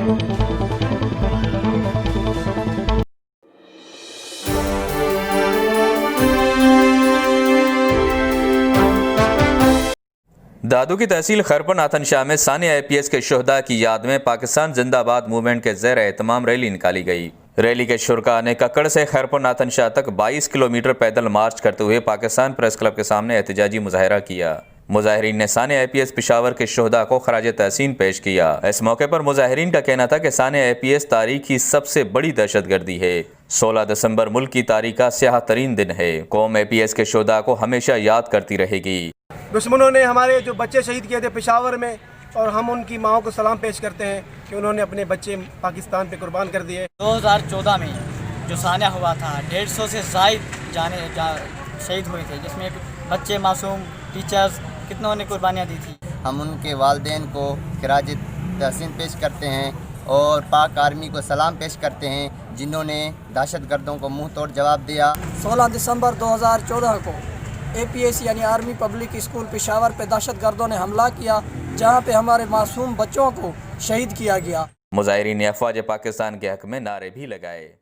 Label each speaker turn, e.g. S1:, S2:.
S1: دادو کی تحصیل خرپن آتن شاہ میں ثانیہ IPS کے شہداء کی یاد میں پاکستان زندہ آباد موومنٹ کے زیر اہتمام ریلی نکالی گئی۔ ریلی کے شرکاء نے ککڑ سے خرپن آتن شاہ تک 22 کلومیٹر پیدل مارچ کرتے ہوئے پاکستان پریس کلب کے سامنے احتجاجی مظاہرہ کیا۔ مظاہرین نے ثانیہ IPS پشاور کے شہداء کو خراج تحسین پیش کیا۔ اس موقع پر مظاہرین کا کہنا تھا کہ ثانیہ IPS تاریخ کی سب سے بڑی دہشت گردی ہے۔ 16 دسمبر ملک کی تاریخ کا سیاہ ترین دن ہے۔ قوم IPS کے شہداء کو ہمیشہ یاد کرتی رہے گی۔
S2: دشمنوں نے ہمارے جو بچے شہید کیے تھے پشاور میں، اور ہم ان کی ماؤں کو سلام پیش کرتے ہیں کہ انہوں نے اپنے بچے پاکستان پہ قربان کر دیے۔
S3: 2014 میں جو سانحہ ہوا تھا 150 سے زائد شہید ہوئے تھے، جس میں بچے، معصوم، ٹیچرز، کتنوں نے قربانیاں دی تھی۔
S4: ہم ان کے والدین کو خراج تحسین پیش کرتے ہیں اور پاک آرمی کو سلام پیش کرتے ہیں، جنہوں نے دہشت گردوں کو منہ توڑ جواب دیا۔
S5: 16 دسمبر 2014 کو APS یعنی آرمی پبلک اسکول پشاور پہ دہشت گردوں نے حملہ کیا، جہاں پہ ہمارے معصوم بچوں کو شہید کیا گیا۔
S1: مظاہرین نے افواج پاکستان کے حق میں نعرے بھی لگائے۔